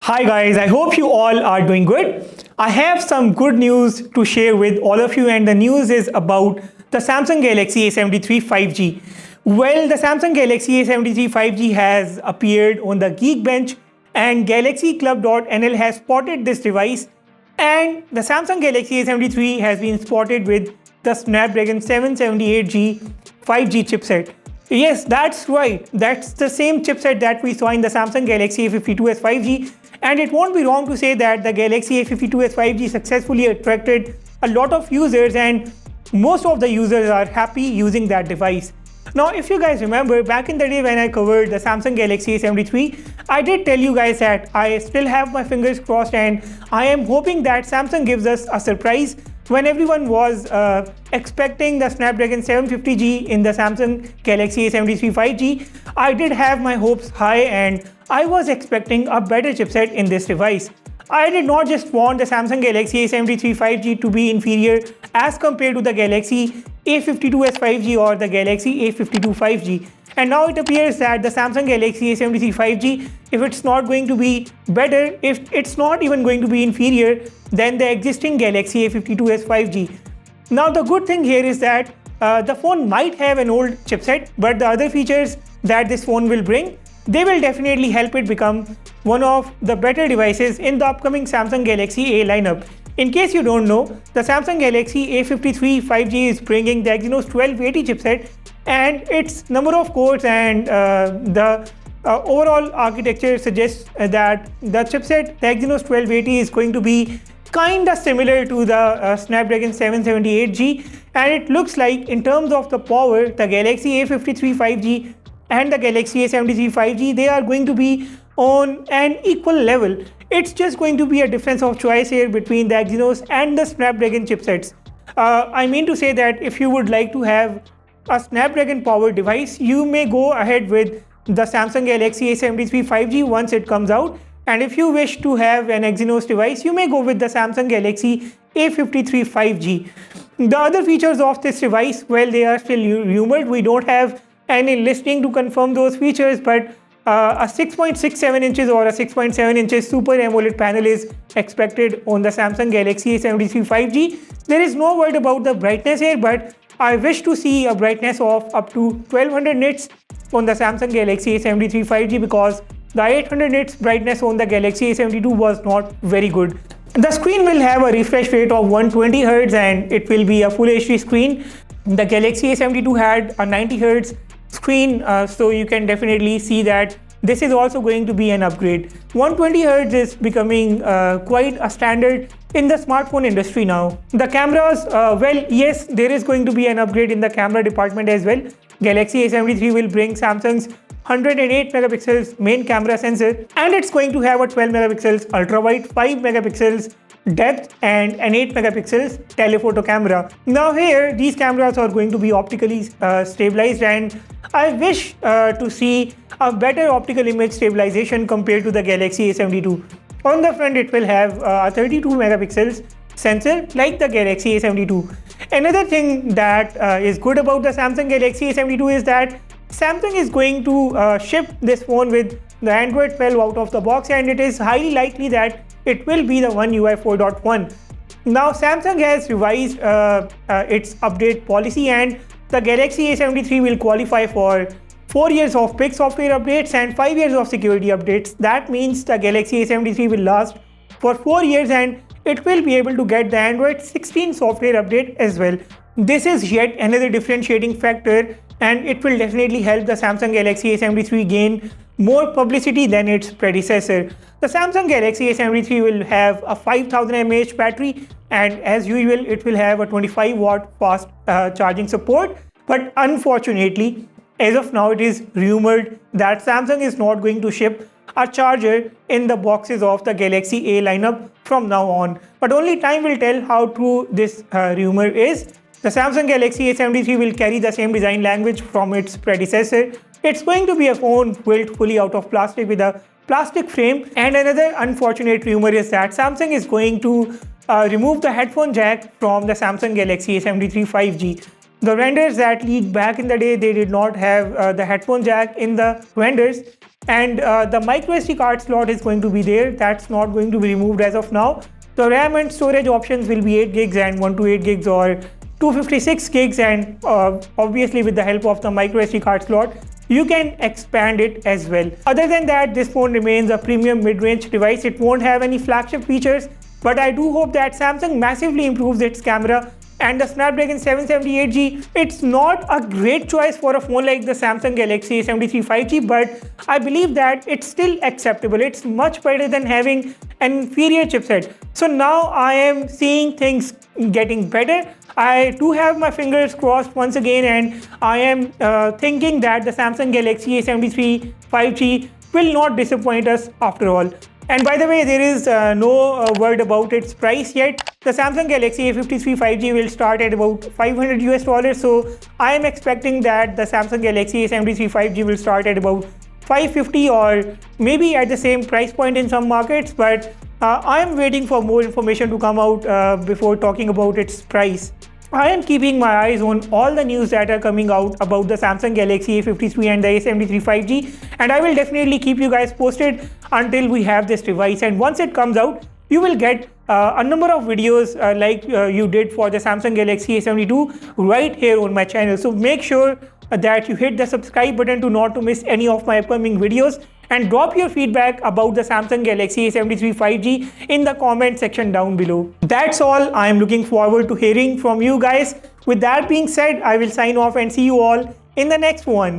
Hi guys, I hope you all are doing good. I have some good news to share with all of you, and the news is about the Samsung Galaxy A73 5G. Well, the Samsung Galaxy A73 5G has appeared on the Geekbench, and galaxyclub.nl has spotted this device, and the Samsung Galaxy A73 has been spotted with the Snapdragon 778G 5G chipset. Yes, that's right. That's the same chipset that we saw in the Samsung Galaxy A52s 5G. And it won't be wrong to say that the Galaxy A52s 5G successfully attracted a lot of users, and most of the users are happy using that device. Now, if you guys remember, back in the day when I covered the Samsung Galaxy A73, I did tell you guys that I still have my fingers crossed and I am hoping that Samsung gives us a surprise. When everyone was expecting the Snapdragon 750G in the Samsung Galaxy A73 5G, I did have my hopes high and I was expecting a better chipset in this device. I did not just want the Samsung Galaxy A73 5G to be inferior as compared to the Galaxy A52s 5G or the Galaxy A52 5G. And now it appears that the Samsung Galaxy A73 5G, if it's not going to be better, if it's not even going to be inferior than the existing Galaxy A52s 5G. Now the good thing here is that the phone might have an old chipset, but the other features that this phone will bring, they will definitely help it become one of the better devices in the upcoming Samsung Galaxy A lineup. In case you don't know, the Samsung Galaxy A53 5G is bringing the Exynos 1280 chipset, and its number of cores and the overall architecture suggests that the chipset, the Exynos 1280, is going to be kinda similar to the Snapdragon 778G, and it looks like in terms of the power, the Galaxy A53 5G and the Galaxy A73 5G, they are going to be on an equal level. It's just going to be a difference of choice here between the Exynos and the Snapdragon chipsets. I mean to say that if you would like to have a Snapdragon powered device, you may go ahead with the Samsung Galaxy A73 5G once it comes out. And if you wish to have an Exynos device, you may go with the Samsung Galaxy A53 5G. The other features of this device, well, they are still rumored. We don't have any listing to confirm those features, but a 6.67 inches or a 6.7 inches Super AMOLED panel is expected on the Samsung Galaxy A73 5G. There is no word about the brightness here, but I wish to see a brightness of up to 1200 nits on the Samsung Galaxy A73 5G, because the 800 nits brightness on the Galaxy A72 was not very good. The screen will have a refresh rate of 120 Hz and it will be a full HD screen. The Galaxy A72 had a 90 Hz screen, so you can definitely see that this is also going to be an upgrade. 120 Hz is becoming quite a standard in the smartphone industry now. The cameras, well, yes, there is going to be an upgrade in the camera department as well. Galaxy A73 will bring Samsung's 108 megapixels main camera sensor, and it's going to have a 12 megapixels ultra wide, 5 megapixels depth and an 8 megapixels telephoto camera. Now here, these cameras are going to be optically stabilized, and I wish to see a better optical image stabilization compared to the Galaxy A72. On the front, it will have a 32 megapixels sensor like the Galaxy A72. Another thing that is good about the Samsung Galaxy A72 is that Samsung is going to ship this phone with the Android 12 out of the box, and it is highly likely that it will be the One UI 4.1. Now Samsung has revised its update policy, and the Galaxy A73 will qualify for 4 years of big software updates and 5 years of security updates. That means the Galaxy A73 will last for 4 years and it will be able to get the Android 16 software update as well. This is yet another differentiating factor, and it will definitely help the Samsung Galaxy A73 gain more publicity than its predecessor. The Samsung Galaxy A73 will have a 5000 mAh battery, and as usual it will have a 25 watt fast charging support. But unfortunately, as of now, it is rumored that Samsung is not going to ship a charger in the boxes of the Galaxy A lineup from now on. But only time will tell how true this rumor is. The Samsung Galaxy A73 will carry the same design language from its predecessor. It's going to be a phone built fully out of plastic with a plastic frame. And another unfortunate rumor is that Samsung is going to remove the headphone jack from the Samsung Galaxy A73 5G. The vendors that leaked back in the day, they did not have the headphone jack in the vendors. and the micro SD card slot is going to be there. That's not going to be removed as of now. The RAM and storage options will be 8 gigs and 128 gigs or 256 gigs, and obviously with the help of the micro SD card slot you can expand it as well. Other than that, this phone remains a premium mid-range device. It won't have any flagship features, but I do hope that Samsung massively improves its camera. And the Snapdragon 778G, it's not a great choice for a phone like the Samsung Galaxy A73 5G, but I believe that it's still acceptable. It's much better than having an inferior chipset. So now I am seeing things getting better. I do have my fingers crossed once again, and I am thinking that the Samsung Galaxy A73 5G will not disappoint us after all. And by the way, there is no word about its price yet. The Samsung Galaxy A53 5G will start at about $500 US. So I am expecting that the Samsung Galaxy A73 5G will start at about $550 or maybe at the same price point in some markets. But I am waiting for more information to come out before talking about its price. I am keeping my eyes on all the news that are coming out about the Samsung Galaxy A53 and the A73 5G, and I will definitely keep you guys posted until we have this device. And once it comes out, you will get a number of videos like you did for the Samsung Galaxy A72 right here on my channel. So make sure that you hit the subscribe button to miss any of my upcoming videos, and drop your feedback about the Samsung Galaxy A73 5G in the comment section down below. That's all. I am looking forward to hearing from you guys. With that being said, I will sign off and see you all in the next one.